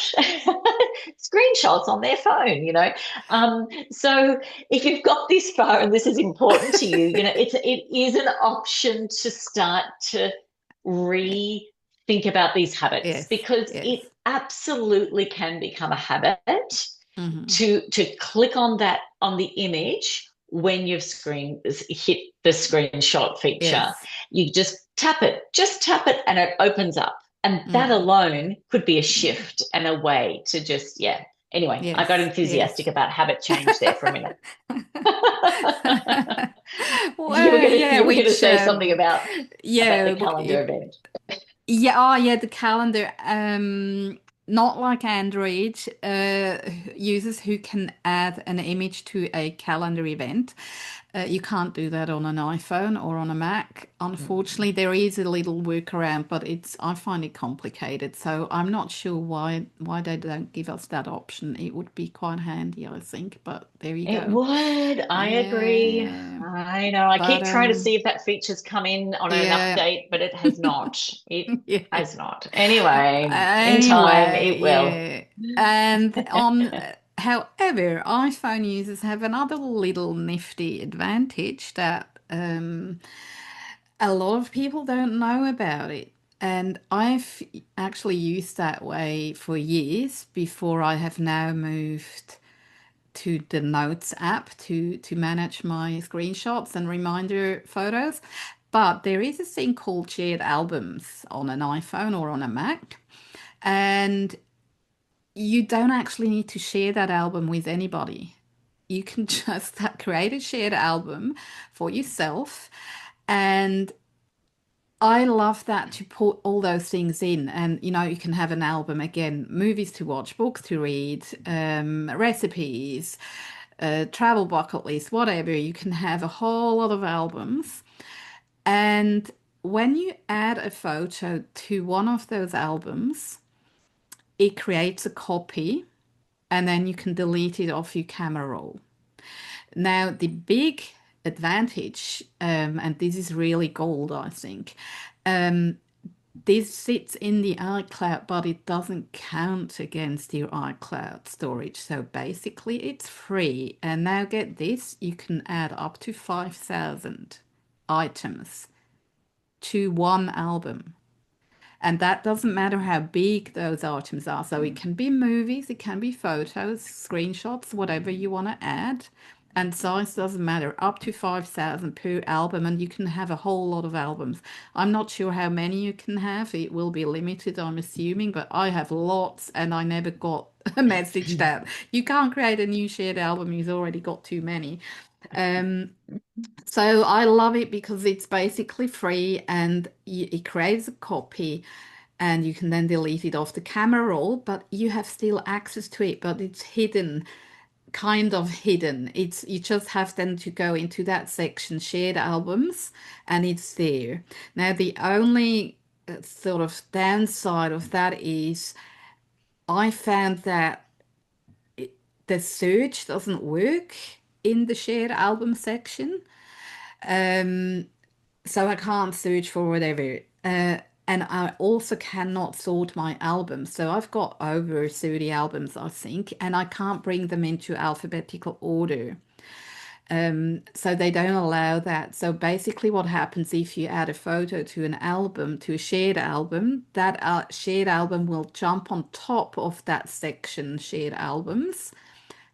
screenshots on their phone, so if you've got this far and this is important to you, it is an option to start to rethink about these habits, Yes, because it yes. absolutely can become a habit Mm-hmm. to click on the image when you've hit the screenshot feature, Yes. you just tap it, and it opens up. And that Mm. alone could be a shift and a way to just, yeah. Anyway, I got Yes. enthusiastic Yes. about habit change there for a minute. Well, yeah, You were gonna which say something about the yeah, calendar event. yeah, oh yeah, the calendar. Not like Android users who can add an image to a calendar event. You can't do that on an iPhone or on a Mac. Unfortunately, Mm. there is a little workaround, but I find it complicated. So I'm not sure why they don't give us that option. It would be quite handy, I think. But there you It go. would. I agree. Yeah, I know. I but keep trying to see if that feature's come in on an yeah. update, but it has not. It Yeah. has not. Anyway, in time, Anyway, it will. yeah. And however, iPhone users have another little nifty advantage that a lot of people don't know about it. And I've actually used that way for years before I have now moved to the Notes app to manage my screenshots and reminder photos. But there is a thing called shared albums on an iPhone or on a Mac, and you don't actually need to share that album with anybody. You can just create a shared album for yourself. And I love that to put all those things in. And, you can have an album again, movies to watch, books to read, recipes, travel bucket list, whatever. You can have a whole lot of albums. And when you add a photo to one of those albums, it creates a copy and then you can delete it off your camera roll. Now, the big advantage, and this is really gold, I think, um, this sits in the iCloud, but it doesn't count against your iCloud storage. So basically, it's free. And now get this, you can add up to 5,000 items to one album. And that doesn't matter how big those items are. So it can be movies, it can be photos, screenshots, whatever you want to add. And size doesn't matter, up to 5,000 per album, and you can have a whole lot of albums. I'm not sure how many you can have. It will be limited, I'm assuming, but I have lots, and I never got a message that you can't create a new shared album, you've already got too many. Um, so I love it because it's basically free and it creates a copy and you can then delete it off the camera roll, but you have still access to it, but it's hidden, kind of hidden. It's you just have then to go into that section, shared albums, and it's there. Now the only sort of downside of that is I found that the search doesn't work in the shared album section. Um, so I can't search for whatever. And I also cannot sort my albums. So I've got over 30 albums, I think, and I can't bring them into alphabetical order. So they don't allow that. So basically, what happens if you add a photo to an album, to a shared album, that shared album will jump on top of that section, shared albums.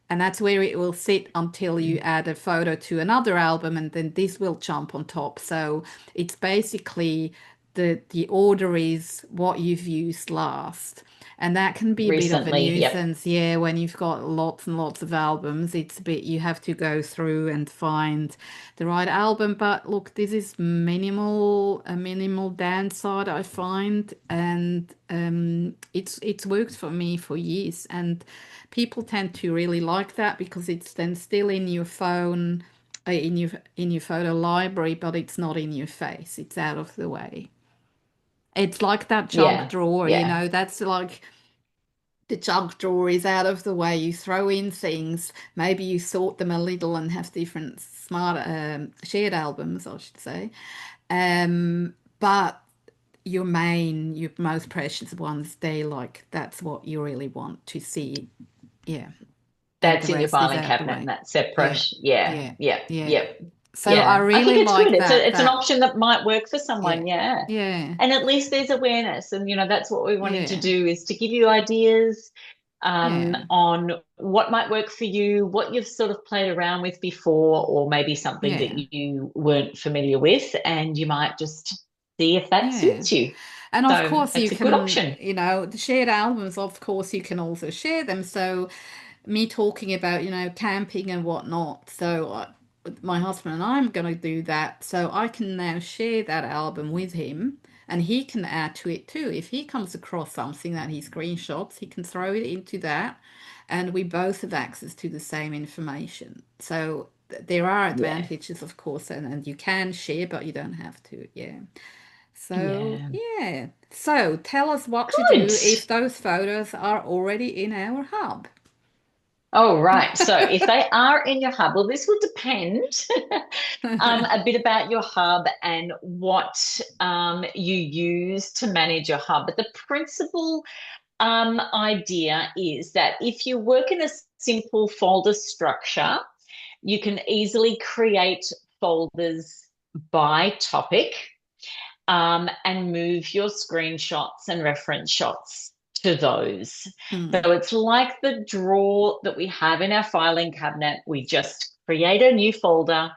And that's where it will sit until you add a photo to another album, and then this will jump on top. So it's basically the order is what you've used last. And that can be a bit of a Recently, yep. nuisance, yeah, when you've got lots and lots of albums. It's a bit you have to go through and find the right album. But look, this is a minimal downside I find, and it's worked for me for years. And people tend to really like that because it's then still in your phone, in your photo library, but it's not in your face. It's out of the way. It's like that junk Yeah, drawer, yeah. that's like the junk drawer is out of the way. You throw in things, maybe you sort them a little and have different smart shared albums, I should say. But your most precious ones, that's what you really want to see. Yeah. And That's the in your rest is filing out the cabinet and way. that's Yeah, separate. Yeah, yeah, yeah, yeah. yep. So I Yeah. I think really it's good. like It's a that. it's an option that might work for Yeah, someone, yeah. yeah, And at least there's awareness. And that's what we're wanting to yeah, do is to give you ideas. Yeah. on what might work for you, what you've sort of played around with before, or maybe something that Yeah. you weren't familiar with, and you might just see if that Yeah. suits you. And of So course, you it's a good can, option. the shared albums, of course, you can also share them. So, me talking about, camping and whatnot. So, my husband and I am going to do that. So, I can now share that album with him and he can add to it too. If he comes across something that he screenshots, he can throw it into that and we both have access to the same information. So, there are Yeah. advantages, of course, and you can share, but you don't have to. Yeah. So, Yeah. yeah. So, tell us what to Good. do if those photos are already in our hub. Oh, right. So if they are in your hub, well, this will depend a bit about your hub and what you use to manage your hub. But the principal idea is that if you work in a simple folder structure, you can easily create folders by topic and move your screenshots and reference shots to those. Mm, So it's like the drawer that we have in our filing cabinet. We just create a new folder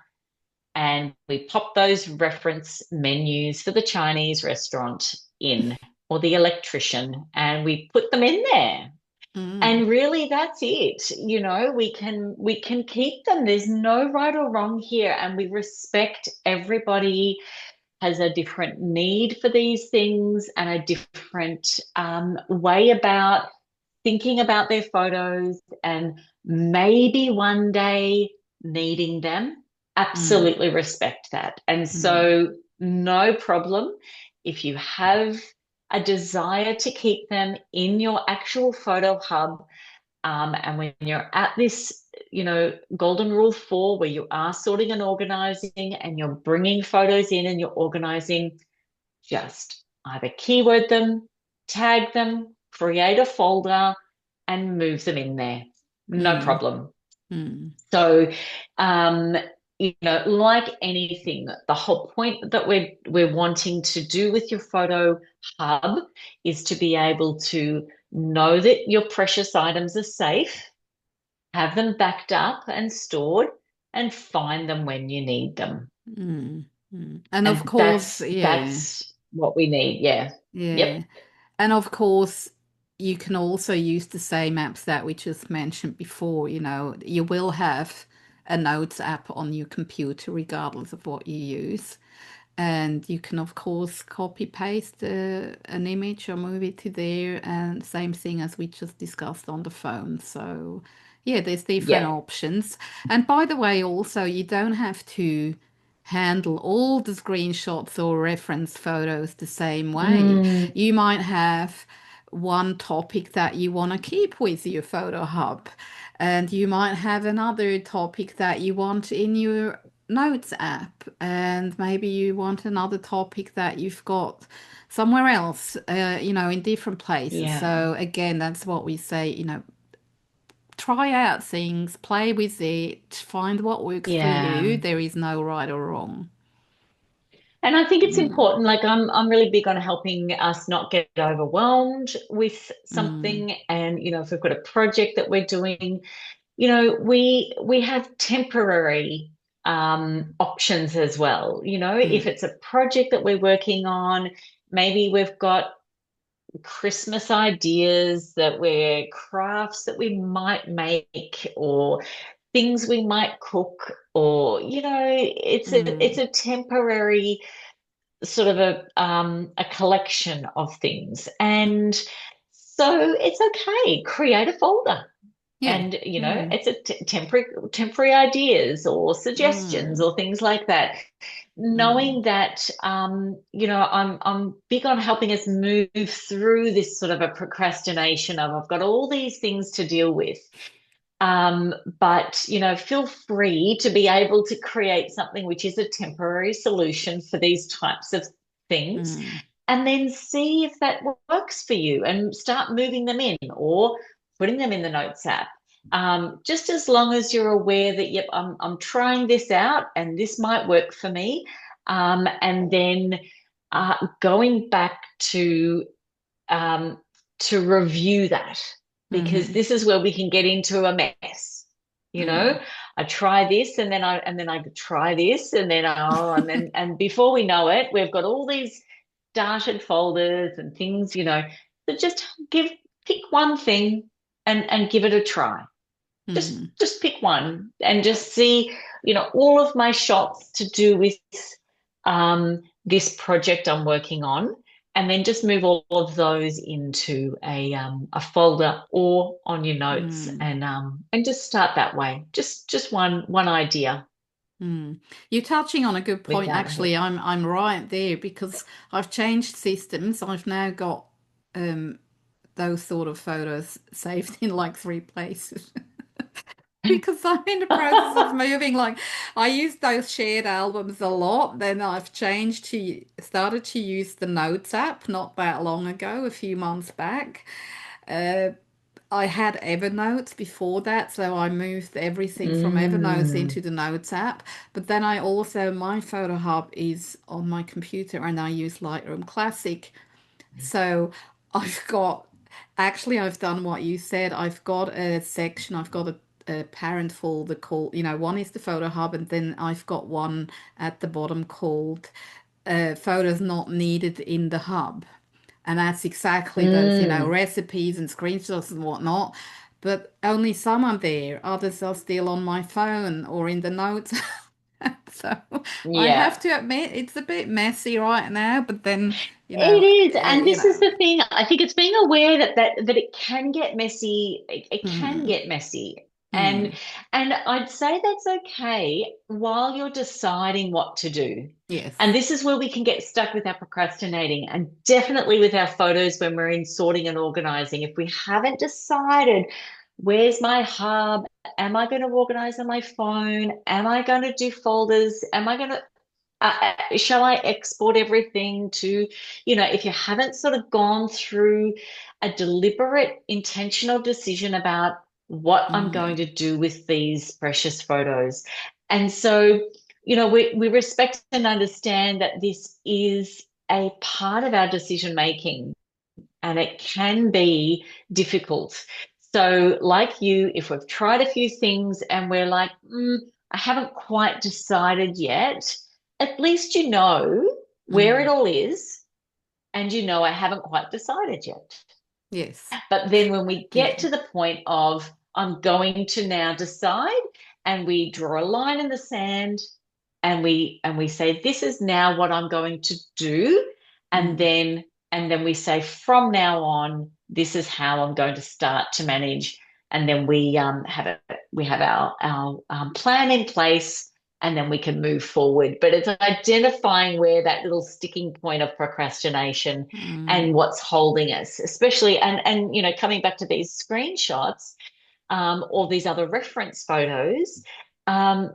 and we pop those reference menus for the Chinese restaurant in or the electrician and we put them in there. mm, And really that's it. We can keep them. There's no right or wrong here and we respect everybody has a different need for these things and a different way about thinking about their photos and maybe one day needing them. mm, Absolutely respect that. And mm, so, no problem if you have a desire to keep them in your actual photo hub and when you're at this, golden rule 4, where you are sorting and organizing and you're bringing photos in and you're organizing, just either keyword them, tag them, create a folder, and move them in there. No mm, problem. mm, So, um, like anything, the whole point that we're wanting to do with your photo hub is to be able to know that your precious items are safe, have them backed up and stored, and find them when you need them. mm, mm. And of And course, yeah, that's what we need. Yeah. yeah. Yep. And of course, you can also use the same apps that we just mentioned before. You will have a Notes app on your computer, regardless of what you use. And you can, of course, copy paste an image or move it to there, and same thing as we just discussed on the phone. So, yeah, there's different Yep. options. And by the way, also, you don't have to handle all the screenshots or reference photos the same way. Mm, You might have one topic that you want to keep with your photo hub, and you might have another topic that you want in your Notes app, and maybe you want another topic that you've got somewhere else, in different places. yeah. So again, that's what we say, try out things, play with it, find what works for Yeah. you. There is no right or wrong. And I think it's Mm, important. Like I'm really big on helping us not get overwhelmed with mm, something. And, if we've got a project that we're doing, we have temporary options as well. If mm, it's a project that we're working on, maybe we've got Christmas ideas that we're crafts that we might make or things we might cook or it's mm, a temporary sort of a collection of things and so it's okay create a folder yeah, and yeah, it's a temporary ideas or suggestions mm, or things like that mm, knowing that I'm big on helping us move through this sort of a procrastination of I've got all these things to deal with but feel free to be able to create something which is a temporary solution for these types of things mm, and then see if that works for you and start moving them in or putting them in the notes app. Just as long as you're aware that, yep, I'm trying this out and this might work for me. And then going back um, to review that. because Mm-hmm. this is where we can get into a mess. You know, Mm. I try this and then I try this and then and before we know it, we've got all these started folders and things, so just give pick one thing and give it a try. Mm. Just pick one and just see, all of my shots to do with this project I'm working on, and then just move all of those into a folder or on your notes, Mm. and just start that way. Just one idea Mm. You're touching on a good point, without actually. it. I'm right there because I've changed systems. I've now got um those sort of photos saved in like three places. Because I'm in the process of moving. Like I use those shared albums a lot. Then I've changed to started to use the Notes app not that long ago, a few months back. Uh, I had Evernote before that, so I moved everything from Evernote Mm, into the Notes app. But then I also, my photo hub is on my computer and I use Lightroom Classic. So I've got, actually, I've done what you said. I've got a section, I've got a parent folder called, one is the photo hub, and then I've got one at the bottom called photos not needed in the hub. And that's exactly those, mm. recipes and screenshots and whatnot. But only some are there. Others are still on my phone or in the notes. So I have Yeah. to admit it's a bit messy right now, but then, It is, and this is the thing. I think it's being aware that it can get messy. It can mm, get messy, and mm, and I'd say that's okay while you're deciding what to do. And yes. this is where we can get stuck with our procrastinating, and definitely with our photos when we're in sorting and organizing. If we haven't decided, where's my hub? Am I going to organize on my phone? Am I going to do folders? Am I going to shall I export everything to, if you haven't sort of gone through a deliberate, intentional decision about what I'm going Mm, to do with these precious photos. And so, we respect and understand that this is a part of our decision making and it can be difficult. So, like you, if we've tried a few things and we're like, I haven't quite decided yet, at least you know where it mm, all is and I haven't quite decided yet. yes. But then when we get Mm, to the point of, I'm going to now decide, and we draw a line in the sand and we say, this is now what I'm going to do. And mm, then and then we say, from now on, this is how I'm going to start to manage. And then we have our plan in place, and then we can move forward. But it's identifying where that little sticking point of procrastination mm, and what's holding us, especially and coming back to these screenshots, or these other reference photos,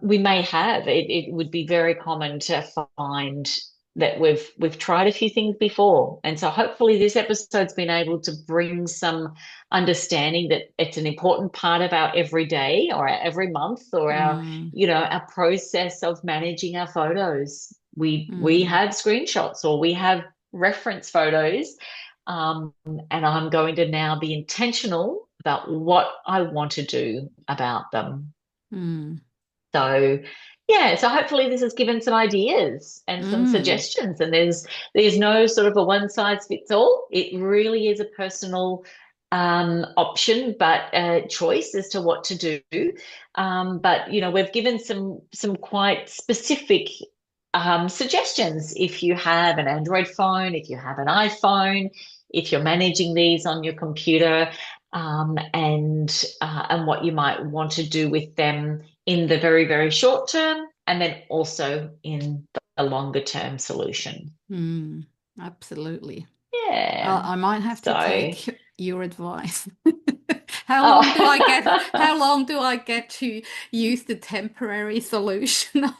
we may have. It would be very common to find that we've tried a few things before. And so hopefully this episode's been able to bring some understanding that it's an important part of our everyday or our every month or our, mm, our process of managing our photos. We mm, have screenshots or we have reference photos, and I'm going to now be intentional about what I want to do about them. mm, So, yeah, so hopefully this has given some ideas and some mm, suggestions. And there's no sort of a one size fits all. It really is a personal option, but choice as to what to do. But we've given some quite specific suggestions. If you have an Android phone, if you have an iPhone, if you're managing these on your computer, and what you might want to do with them in the very, very short term, and then also in the longer term solution. mm. Absolutely. Yeah. I might have to So, take your advice. oh, How long do I get to use the temporary solution of?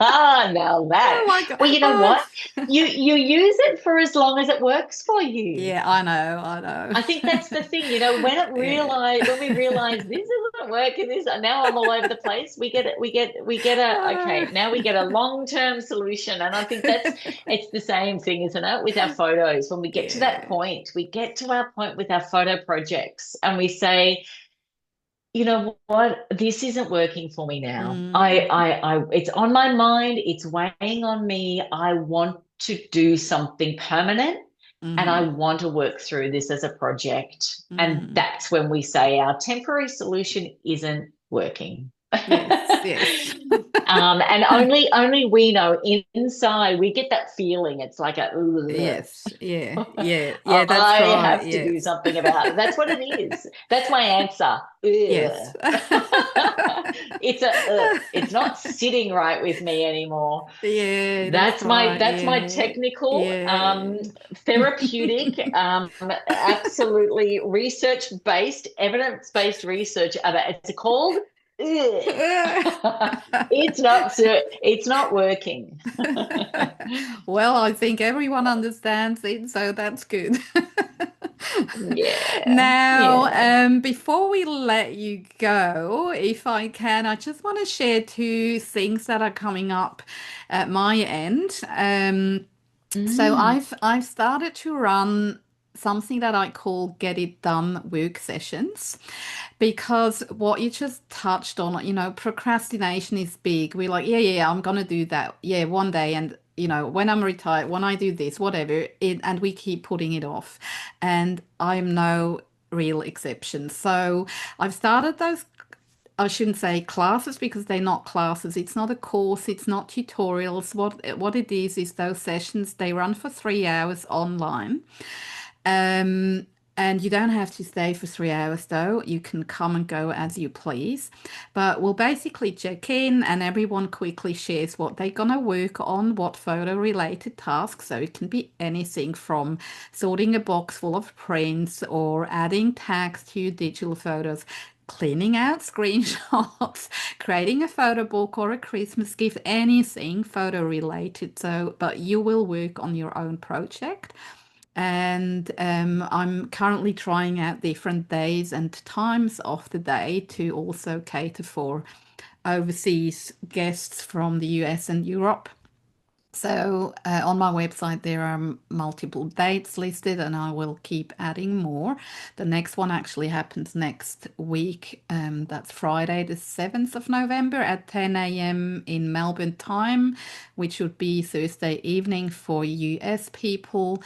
Now Oh that, my God. well, you know Oh, what? You use it for as long as it works for you. yeah, I know, I know. I think that's the thing, Yeah. when we realize this isn't working, this now I'm all over the place. We get I a know. okay, now we get a long-term solution. And I think it's the same thing, isn't it, with our photos. When we get to that Yeah. point, we get to our point with our photo projects and we say, you know what, this isn't working for me now. Mm, It's on my mind, it's weighing on me. I want to do something permanent and I mm, want to work through this as a project. And mm. that's when we say our temporary solution isn't working. Yes, yes. And only we know inside we get that feeling. It's like a Yes, yeah, yeah, yeah, that's I right. have to do Yes. something about it. That's what it is. That's my answer. Yes. It's not sitting right with me anymore. Yeah, that's That's right. my Yeah. technical, Yeah. therapeutic, absolutely research-based, evidence-based research about it's called. It's not working. Well, I think everyone understands it, so that's good. Yeah, Now, yeah. before we let you go, if I can, I just want to share two things that are coming up at my end. So Mm. I've started to run something that I call Get It Done work sessions because what you just touched on, procrastination is big. We're like, yeah, yeah, I'm gonna do that. Yeah, one day and when I'm retired, when I do this, whatever, and we keep putting it off. And I'm no real exception. So I've started those I shouldn't say classes because they're not classes. It's not a course. It's not tutorials. What it is those sessions they run for 3 hours online. Um, and you don't have to stay for 3 hours though. You can come and go as you please. But we'll basically check in and everyone quickly shares what they're gonna work on, what photo related tasks. So it can be anything from sorting a box full of prints or adding tags to your digital photos, cleaning out screenshots, creating a photo book or a Christmas gift, anything photo related. So, but you will work on your own project. And I'm currently trying out different days and times of the day to also cater for overseas guests from the US and Europe. So on my website, there are multiple dates listed, and I will keep adding more. The next one actually happens next week. That's Friday, the 7th of November at 10 a.m. in Melbourne time, which would be Thursday evening for US people.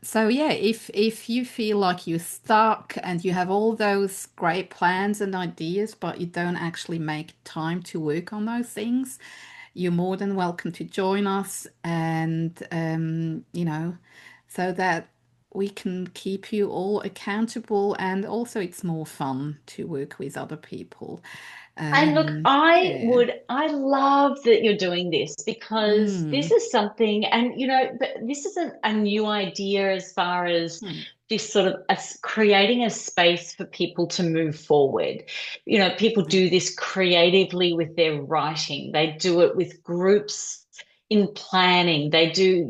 So yeah, if you feel like you're stuck and you have all those great plans and ideas, but you don't actually make time to work on those things, you're more than welcome to join us and so that we can keep you all accountable and also it's more fun to work with other people. And look, Yeah. I love that you're doing this because this Mm, is something, and but this isn't a new idea as far as mm, this sort of creating a space for people to move forward. People mm, do this creatively with their writing. They do it with groups in planning. They do,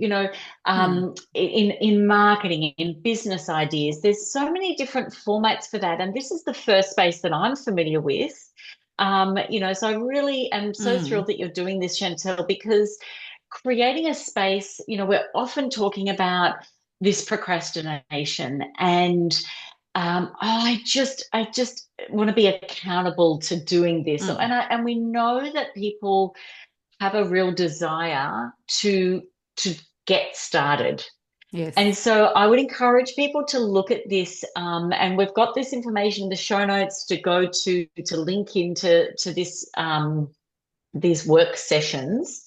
mm, in marketing, in business ideas. There's so many different formats for that, and this is the first space that I'm familiar with. So I really am so mm, thrilled that you're doing this, Chantel, because creating a space, we're often talking about this procrastination and I just want to be accountable to doing this. mm. And we know that people have a real desire to get started. And Yes. so I would encourage people to look at this, and we've got this information in the show notes to go to link into this these work sessions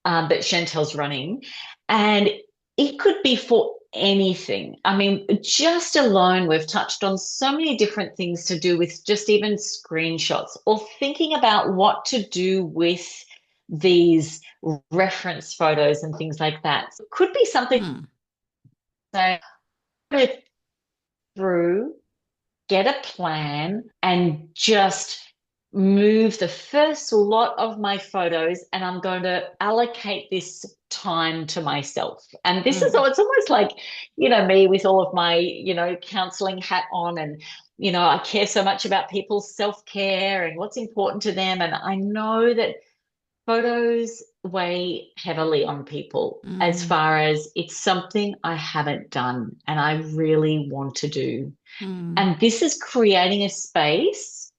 that Chantel's running, and it could be for anything. I mean, just alone, we've touched on so many different things to do with just even screenshots or thinking about what to do with these reference photos and things like that. So it could be something Mm, that through, get a plan, and just move the first lot of my photos and I'm going to allocate this time to myself. And this is Mm, all, it's almost like, me with all of my, counseling hat on and, I care so much about people's self-care and what's important to them. And I know that photos weigh heavily on people as mm, far as it's something I haven't done and I really want to do. mm, And this is creating a space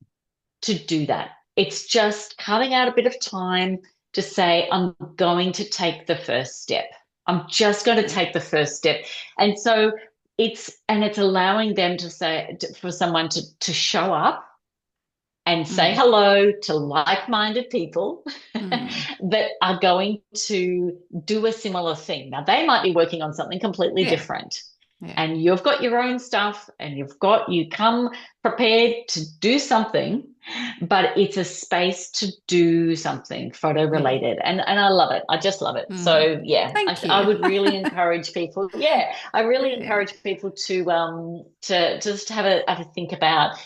to do that. It's just cutting out a bit of time to say, I'm going to take the first step. I'm just going to yeah. take the first step. And so it's allowing them to say, for someone to show up and say Mm, hello to like-minded people mm, that are going to do a similar thing. Now, they might be working on something completely yeah. different. Yeah. And you've got your own stuff and you come prepared to do something, but it's a space to do something photo Yeah. related. And I love it. I just love it. Mm. So yeah, Thank I you. would really encourage people. Yeah, I really Yeah. encourage people to just have a think about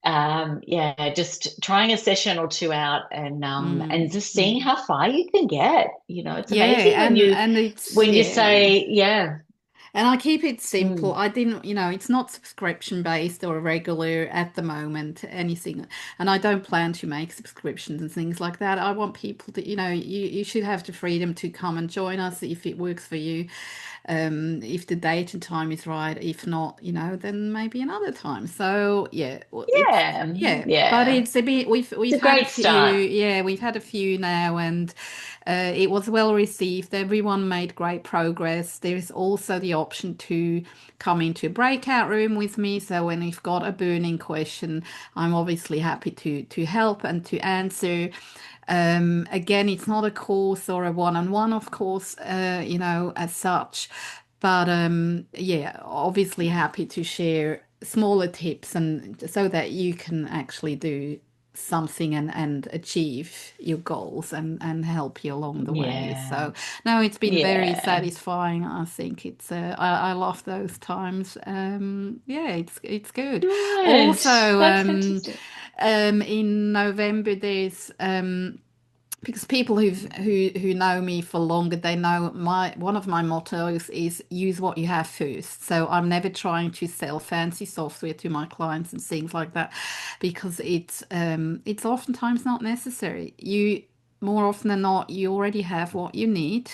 yeah, just trying a session or two out and Mm, just seeing mm. how far you can get. It's amazing Yeah, and it's when you yeah. say, yeah, And I keep it simple. mm, I didn't, it's not subscription based or regular at the moment, anything. And I don't plan to make subscriptions and things like that. I want people to, you should have the freedom to come and join us if it works for you. If the date and time is right. If not, then maybe another time. So yeah, it's yeah, yeah, but yeah. it's a bit. It's We've a had a great few. start. Yeah, we've had a few now, and it was well received. Everyone made great progress. There is also the option to come into a breakout room with me. So when you've got a burning question, I'm obviously happy to help and to answer. Again, it's not a course or a one-on-one, of course, as such, but yeah, obviously happy to share smaller tips and so that you can actually do something and achieve your goals and help you along the way. Yeah, So no, it's been very yeah. satisfying. I think I love those times. Yeah, it's good. Good. Also, That's fantastic. in November there's because people who know me for longer, they know my one of my mottos is use what you have first. So I'm never trying to sell fancy software to my clients and things like that because it's oftentimes not necessary. You more often than not, you already have what you need.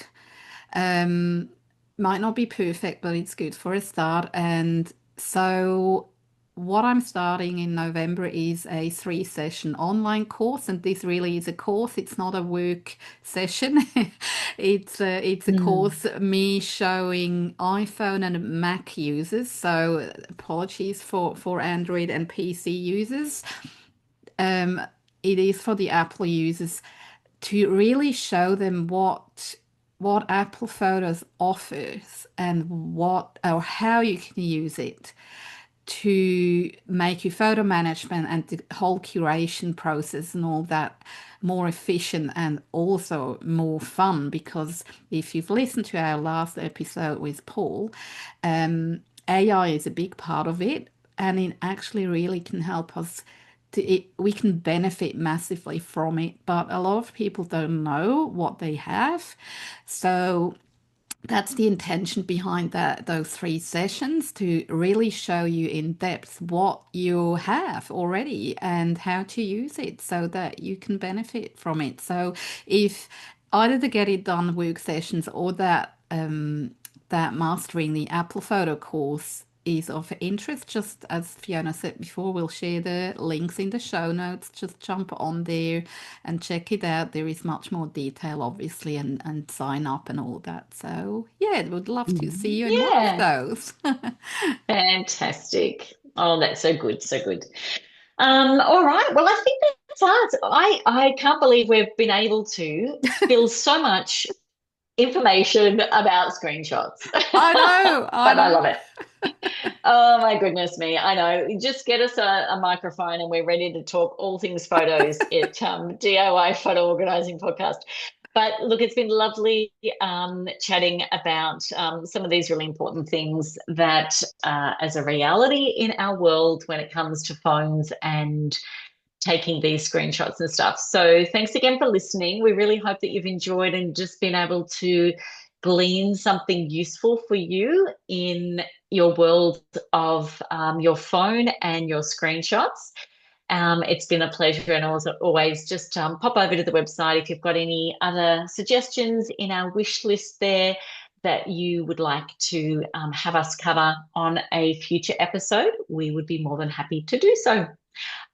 Um, might not be perfect, but it's good for a start. And so, what I'm starting in November is a 3 session online course, and this really is a course. It's not a work session. It's a Mm. course me showing iPhone and Mac users. So apologies for Android and PC users. Um, it is for the Apple users to really show them what Apple Photos offers and what or how you can use it to make your photo management and the whole curation process and all that more efficient and also more fun. Because if you've listened to our last episode with Paul, AI is a big part of it, and it actually really can help us we can benefit massively from it, but a lot of people don't know what they have. So that's the intention behind those 3 sessions to really show you in depth what you have already and how to use it so that you can benefit from it. So if either the Get It Done work sessions or that mastering the Apple Photo course is of interest, just as Fiona said before, we'll share the links in the show notes. Just jump on there and check it out. There is much more detail, obviously, and sign up and all that. So, yeah, would love to see you in one of Yeah, those. fantastic. Oh, that's so good, so good. All right. Well, I think that's us. I can't believe we've been able to spill so much information about screenshots, I know, I but I love know. it. Oh my goodness me. I know. Just get us a microphone and we're ready to talk all things photos at DIY Photo Organizing Podcast. But look, it's been lovely chatting about some of these really important things that as a reality in our world when it comes to phones and taking these screenshots and stuff. So thanks again for listening. We really hope that you've enjoyed and just been able to glean something useful for you in your world of your phone and your screenshots. It's been a pleasure, and also always just pop over to the website if you've got any other suggestions in our wish list there that you would like to have us cover on a future episode. We would be more than happy to do so.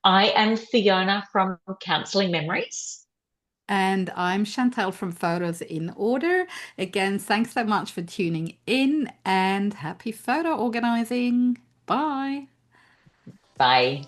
I am Fiona from Counselling Memories. And I'm Chantel from Photos in Order. Again, thanks so much for tuning in and happy photo organizing. Bye. Bye.